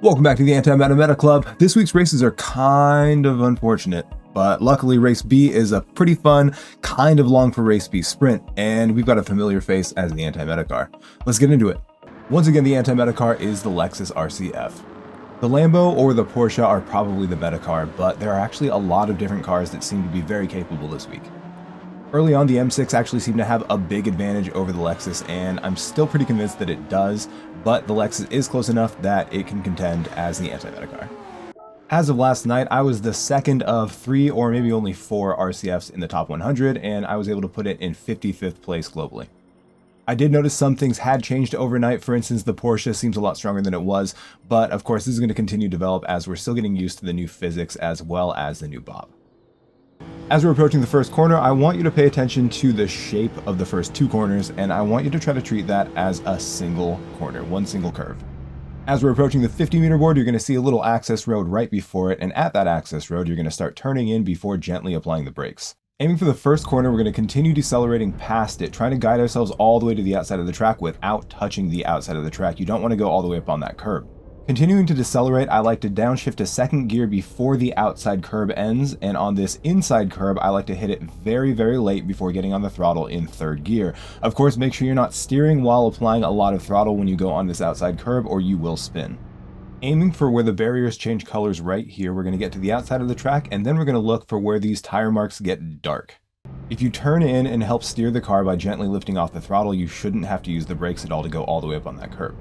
Welcome back to the Anti-Meta Club. This week's races are kind of unfortunate, but luckily race B is a pretty fun, kind of long for race B sprint, and we've got a familiar face as the anti-meta car. Let's get into it. Once again, the anti-meta car is the Lexus Rseat Eff. The Lambo or the Porsche are probably the meta car, but there are actually a lot of different cars that seem to be very capable this week. Early on, the M6 actually seemed to have a big advantage over the Lexus, and I'm still pretty convinced that it does, but the Lexus is close enough that it can contend as the anti-meta car. As of last night, I was the second of 3 or maybe only 4 RCFs in the top 100, and I was able to put it in 55th place globally. I did notice some things had changed overnight. For instance, the Porsche seems a lot stronger than it was, but of course this is going to continue to develop as we're still getting used to the new physics as well as the new Bape. As we're approaching the first corner, I want you to pay attention to the shape of the first 2 corners, and I want you to try to treat that as a single corner, one single curve. As we're approaching the 50-meter board, you're going to see a little access road right before it, and at that access road, you're going to start turning in before gently applying the brakes. Aiming for the first corner, we're going to continue decelerating past it, trying to guide ourselves all the way to the outside of the track without touching the outside of the track. You don't want to go all the way up on that curb. Continuing to decelerate, I like to downshift to second gear before the outside curb ends, and on this inside curb, I like to hit it very, very late before getting on the throttle in third gear. Of course, make sure you're not steering while applying a lot of throttle when you go on this outside curb, or you will spin. Aiming for where the barriers change colors right here, we're going to get to the outside of the track, and then we're going to look for where these tire marks get dark. If you turn in and help steer the car by gently lifting off the throttle, you shouldn't have to use the brakes at all to go all the way up on that curb.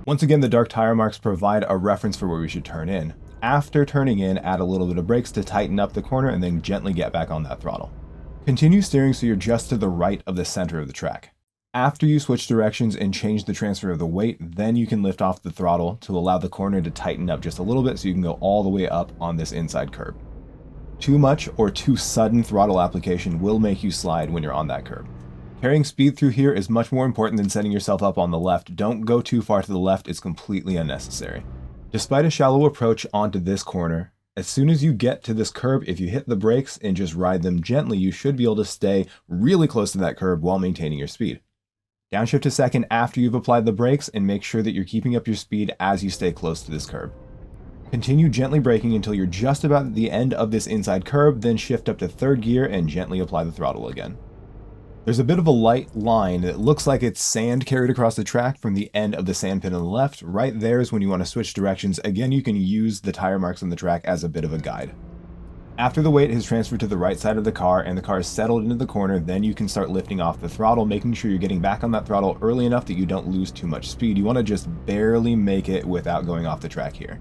Once again, the dark tire marks provide a reference for where we should turn in. After turning in, add a little bit of brakes to tighten up the corner and then gently get back on that throttle. Continue steering so you're just to the right of the center of the track. After you switch directions and change the transfer of the weight, then you can lift off the throttle to allow the corner to tighten up just a little bit so you can go all the way up on this inside curb. Too much or too sudden throttle application will make you slide when you're on that curb. Carrying speed through here is much more important than setting yourself up on the left. Don't go too far to the left, it's completely unnecessary. Despite a shallow approach onto this corner, as soon as you get to this curb, if you hit the brakes and just ride them gently, you should be able to stay really close to that curb while maintaining your speed. Downshift to second after you've applied the brakes and make sure that you're keeping up your speed as you stay close to this curb. Continue gently braking until you're just about at the end of this inside curb, then shift up to third gear and gently apply the throttle again. There's a bit of a light line that looks like it's sand carried across the track from the end of the sand pin on the left. Right there is when you want to switch directions. Again, you can use the tire marks on the track as a bit of a guide. After the weight has transferred to the right side of the car and the car is settled into the corner, then you can start lifting off the throttle, making sure you're getting back on that throttle early enough that you don't lose too much speed. You want to just barely make it without going off the track here.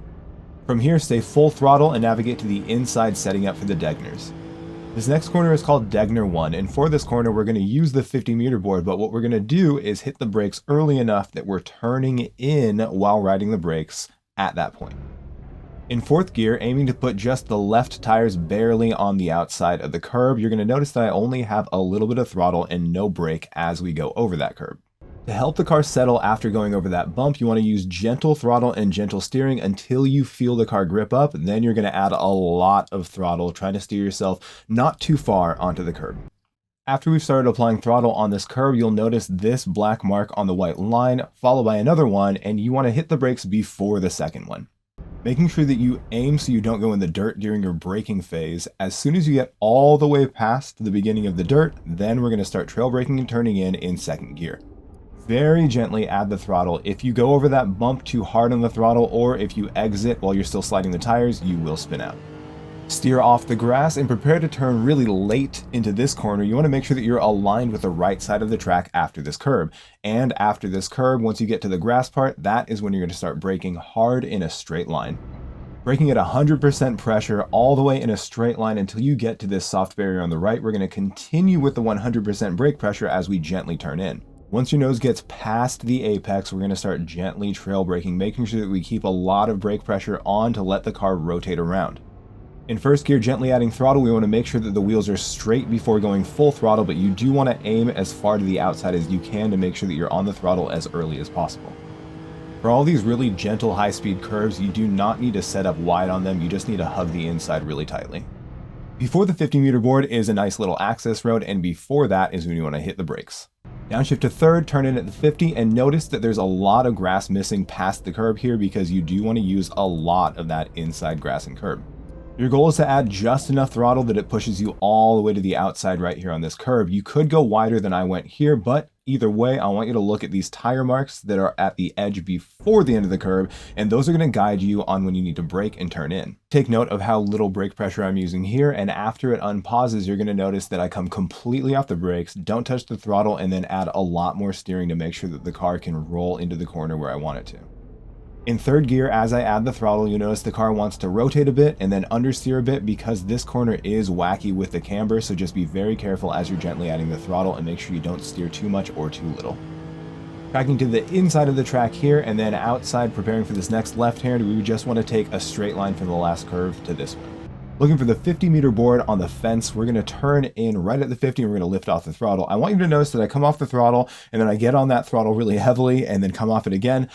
From here, stay full throttle and navigate to the inside, setting up for the Degners. This next corner is called Degner 1, and for this corner we're going to use the 50-meter board, but what we're going to do is hit the brakes early enough that we're turning in while riding the brakes at that point. In fourth gear, aiming to put just the left tires barely on the outside of the curb, you're going to notice that I only have a little bit of throttle and no brake as we go over that curb. To help the car settle after going over that bump, you want to use gentle throttle and gentle steering until you feel the car grip up. Then you're going to add a lot of throttle, trying to steer yourself not too far onto the curb. After we've started applying throttle on this curb, you'll notice this black mark on the white line, followed by another one, and you want to hit the brakes before the second one. Making sure that you aim so you don't go in the dirt during your braking phase. As soon as you get all the way past the beginning of the dirt, then we're going to start trail braking and turning in second gear. Very gently add the throttle. If you go over that bump too hard on the throttle, or if you exit while you're still sliding the tires, you will spin out. Steer off the grass and prepare to turn really late into this corner. You want to make sure that you're aligned with the right side of the track after this curb. And after this curb, once you get to the grass part, that is when you're going to start braking hard in a straight line. Braking at 100% pressure all the way in a straight line until you get to this soft barrier on the right. We're going to continue with the 100% brake pressure as we gently turn in. Once your nose gets past the apex, we're going to start gently trail braking, making sure that we keep a lot of brake pressure on to let the car rotate around. In first gear, gently adding throttle, we want to make sure that the wheels are straight before going full throttle, but you do want to aim as far to the outside as you can to make sure that you're on the throttle as early as possible. For all these really gentle high-speed curves, you do not need to set up wide on them, you just need to hug the inside really tightly. Before the 50-meter board is a nice little access road, and before that is when you want to hit the brakes. Downshift to third, turn in at the 50, and notice that there's a lot of grass missing past the curb here because you do want to use a lot of that inside grass and curb. Your goal is to add just enough throttle that it pushes you all the way to the outside right here on this curb. You could go wider than I went here, but either way, I want you to look at these tire marks that are at the edge before the end of the curb, and those are going to guide you on when you need to brake and turn in. Take note of how little brake pressure I'm using here, and after it unpauses, you're going to notice that I come completely off the brakes, don't touch the throttle, and then add a lot more steering to make sure that the car can roll into the corner where I want it to. In third gear, as I add the throttle, you notice the car wants to rotate a bit and then understeer a bit because this corner is wacky with the camber, so just be very careful as you're gently adding the throttle and make sure you don't steer too much or too little. Tracking to the inside of the track here and then outside preparing for this next left-hand, we just want to take a straight line from the last curve to this one. Looking for the 50-meter board on the fence, we're going to turn in right at the 50 and we're going to lift off the throttle. I want you to notice that I come off the throttle and then I get on that throttle really heavily and then come off it again.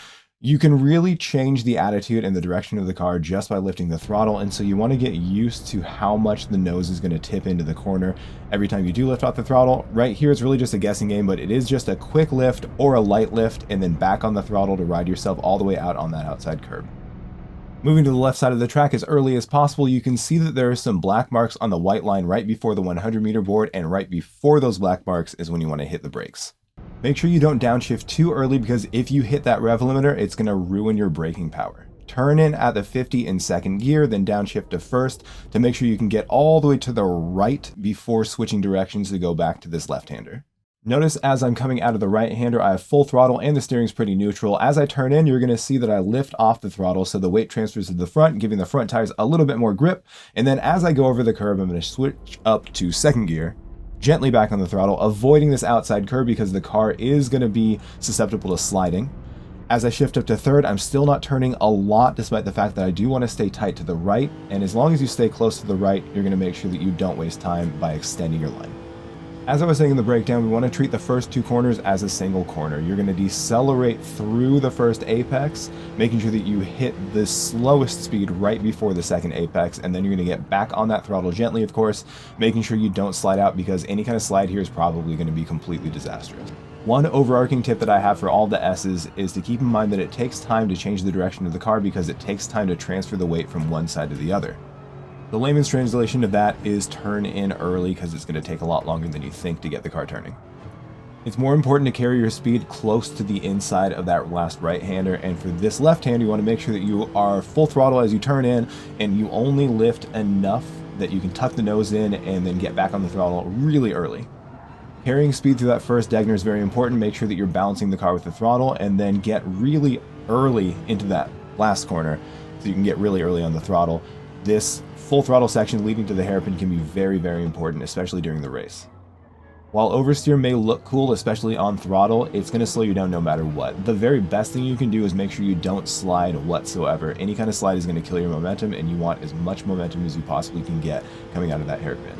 You can really change the attitude and the direction of the car just by lifting the throttle, and so you want to get used to how much the nose is going to tip into the corner every time you do lift off the throttle. Right here, it's really just a guessing game, but it is just a quick lift or a light lift and then back on the throttle to ride yourself all the way out on that outside curb. Moving to the left side of the track as early as possible, you can see that there are some black marks on the white line right before the 100-meter board, and right before those black marks is when you want to hit the brakes. Make sure you don't downshift too early because if you hit that rev limiter, it's going to ruin your braking power. Turn in at the 50 in second gear, then downshift to first to make sure you can get all the way to the right before switching directions to go back to this left-hander. Notice as I'm coming out of the right-hander, I have full throttle and the steering's pretty neutral. As I turn in, you're going to see that I lift off the throttle so the weight transfers to the front, giving the front tires a little bit more grip. And then as I go over the curb, I'm going to switch up to second gear, gently back on the throttle, avoiding this outside curb because the car is going to be susceptible to sliding. As I shift up to third, I'm still not turning a lot despite the fact that I do want to stay tight to the right, and as long as you stay close to the right, you're going to make sure that you don't waste time by extending your line. As I was saying in the breakdown, we want to treat the first two corners as a single corner. You're going to decelerate through the first apex, making sure that you hit the slowest speed right before the second apex, and then you're going to get back on that throttle gently, of course, making sure you don't slide out because any kind of slide here is probably going to be completely disastrous. One overarching tip that I have for all the S's is to keep in mind that it takes time to change the direction of the car because it takes time to transfer the weight from one side to the other. The layman's translation of that is turn in early because it's going to take a lot longer than you think to get the car turning. It's more important to carry your speed close to the inside of that last right-hander, and for this left-hander, you want to make sure that you are full throttle as you turn in and you only lift enough that you can tuck the nose in and then get back on the throttle really early. Carrying speed through that first degner is very important. Make sure that you're balancing the car with the throttle and then get really early into that last corner so you can get really early on the throttle. This full throttle section leading to the hairpin can be very, very important, especially during the race. While oversteer may look cool, especially on throttle, it's going to slow you down no matter what. The very best thing you can do is make sure you don't slide whatsoever. Any kind of slide is going to kill your momentum, and you want as much momentum as you possibly can get coming out of that hairpin.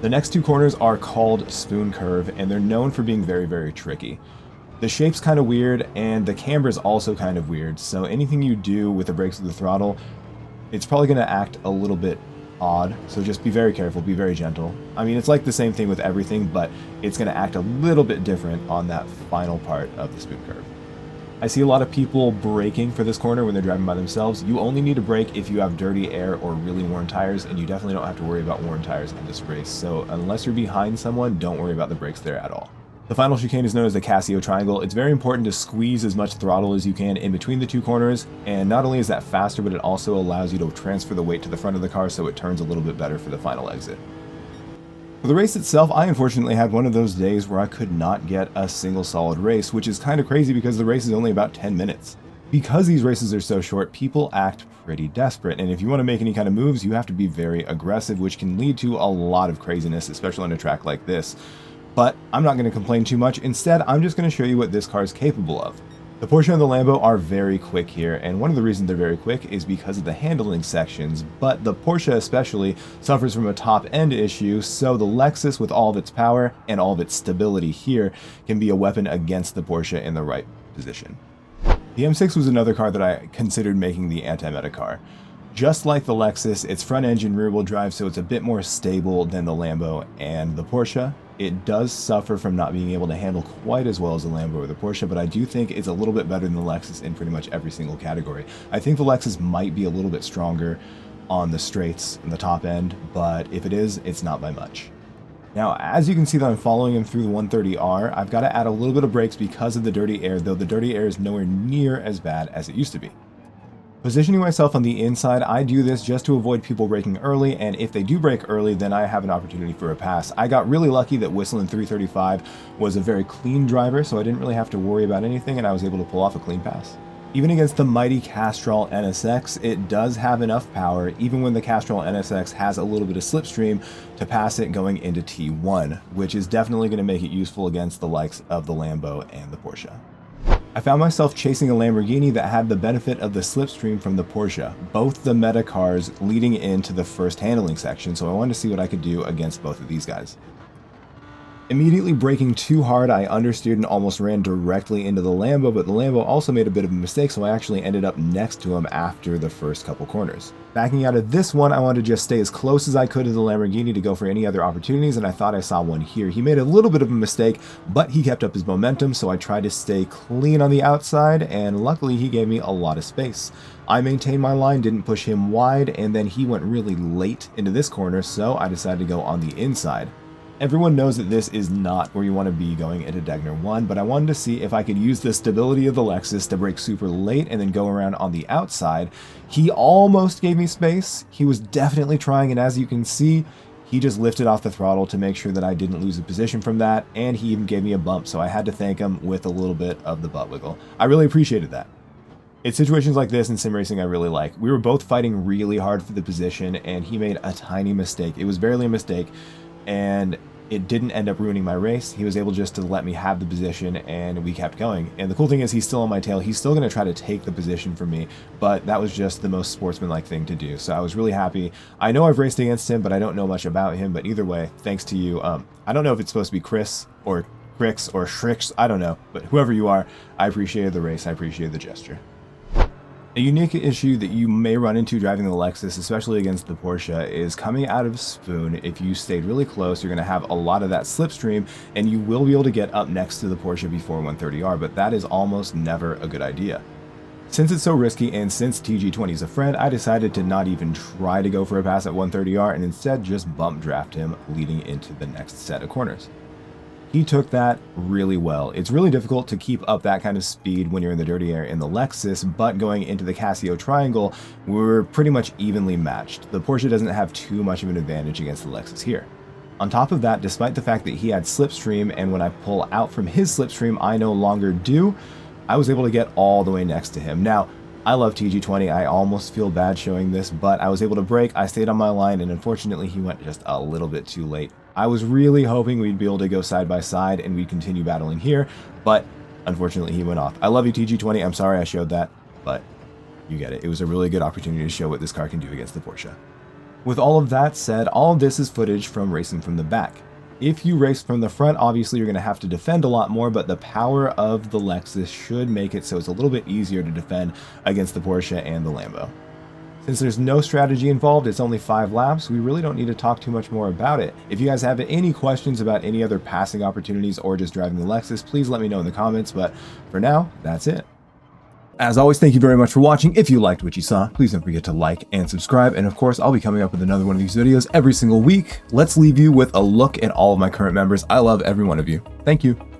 The next two corners are called spoon curve, and they're known for being very, very tricky. The shape's kind of weird, and the camber is also kind of weird, so anything you do with the brakes or the throttle, it's probably going to act a little bit odd, so just be very careful, be very gentle. I mean, it's like the same thing with everything, but it's going to act a little bit different on that final part of the spoon curve. I see a lot of people braking for this corner when they're driving by themselves. You only need to brake if you have dirty air or really worn tires, and you definitely don't have to worry about worn tires in this race, so unless you're behind someone, don't worry about the brakes there at all. The final chicane is known as the Casio triangle. It's very important to squeeze as much throttle as you can in between the two corners, and not only is that faster, but it also allows you to transfer the weight to the front of the car so it turns a little bit better for the final exit. For the race itself, I unfortunately had one of those days where I could not get a single solid race, which is kind of crazy because the race is only about 10 minutes. Because these races are so short, people act pretty desperate, and if you want to make any kind of moves, you have to be very aggressive, which can lead to a lot of craziness, especially on a track like this. But I'm not going to complain too much. Instead, I'm just going to show you what this car is capable of. The Porsche and the Lambo are very quick here, and one of the reasons they're very quick is because of the handling sections, but the Porsche especially suffers from a top-end issue, so the Lexus with all of its power and all of its stability here can be a weapon against the Porsche in the right position. The M6 was another car that I considered making the anti-meta car. Just like the Lexus, it's front engine rear-wheel drive, so it's a bit more stable than the Lambo and the Porsche. It does suffer from not being able to handle quite as well as the Lambo or the Porsche, but I do think it's a little bit better than the Lexus in pretty much every single category. I think the Lexus might be a little bit stronger on the straights and the top end, but if it is, it's not by much. Now, as you can see that I'm following him through the 130R, I've got to add a little bit of brakes because of the dirty air, though the dirty air is nowhere near as bad as it used to be. Positioning myself on the inside, I do this just to avoid people braking early, and if they do brake early, then I have an opportunity for a pass. I got really lucky that Whistling 335 was a very clean driver, so I didn't really have to worry about anything, and I was able to pull off a clean pass. Even against the mighty Castrol NSX, it does have enough power, even when the Castrol NSX has a little bit of slipstream, to pass it going into T1, which is definitely going to make it useful against the likes of the Lambo and the Porsche. I found myself chasing a Lamborghini that had the benefit of the slipstream from the Porsche, both the meta cars leading into the first handling section, so I wanted to see what I could do against both of these guys. Immediately braking too hard, I understeered and almost ran directly into the Lambo, but the Lambo also made a bit of a mistake, so I actually ended up next to him after the first couple corners. Backing out of this one, I wanted to just stay as close as I could to the Lamborghini to go for any other opportunities, and I thought I saw one here. He made a little bit of a mistake, but he kept up his momentum, so I tried to stay clean on the outside, and luckily he gave me a lot of space. I maintained my line, didn't push him wide, and then he went really late into this corner, so I decided to go on the inside. Everyone knows that this is not where you want to be going into Degner 1, but I wanted to see if I could use the stability of the Lexus to brake super late and then go around on the outside. He almost gave me space. He was definitely trying, and as you can see, he just lifted off the throttle to make sure that I didn't lose a position from that, and he even gave me a bump, so I had to thank him with a little bit of the butt wiggle. I really appreciated that. It's situations like this in sim racing I really like. We were both fighting really hard for the position, and he made a tiny mistake. It was barely a mistake, and it didn't end up ruining my race. He was able just to let me have the position, and we kept going. And the cool thing is he's still on my tail. He's still going to try to take the position from me, but that was just the most sportsmanlike thing to do. So I was really happy. I know I've raced against him, but I don't know much about him. But either way, thanks to you. I don't know if it's supposed to be Chris or Crix or Shrix. I don't know, but whoever you are, I appreciated the race. I appreciated the gesture. A unique issue that you may run into driving the Lexus, especially against the Porsche, is coming out of Spoon. If you stayed really close, you're going to have a lot of that slipstream, and you will be able to get up next to the Porsche before 130R, but that is almost never a good idea. Since it's so risky, and since TG20 is a friend, I decided to not even try to go for a pass at 130R, and instead just bump draft him leading into the next set of corners. He took that really well. It's really difficult to keep up that kind of speed when you're in the dirty air in the Lexus, but going into the Casio Triangle, we're pretty much evenly matched. The Porsche doesn't have too much of an advantage against the Lexus here. On top of that, despite the fact that he had slipstream, and when I pull out from his slipstream, I no longer do, I was able to get all the way next to him. Now, I love TG20. I almost feel bad showing this, but I was able to brake, I stayed on my line, and unfortunately he went just a little bit too late. I was really hoping we'd be able to go side by side and we'd continue battling here, but unfortunately he went off. I love you, TG20. I'm sorry I showed that, but you get it. It was a really good opportunity to show what this car can do against the Porsche. With all of that said, all of this is footage from racing from the back. If you race from the front, obviously you're going to have to defend a lot more, but the power of the Lexus should make it so it's a little bit easier to defend against the Porsche and the Lambo. Since there's no strategy involved, it's only 5 laps, we really don't need to talk too much more about it. If you guys have any questions about any other passing opportunities or just driving the Lexus, please let me know in the comments, but for now, that's it. As always, thank you very much for watching. If you liked what you saw, please don't forget to like and subscribe, and of course, I'll be coming up with another one of these videos every single week. Let's leave you with a look at all of my current members. I love every one of you. Thank you.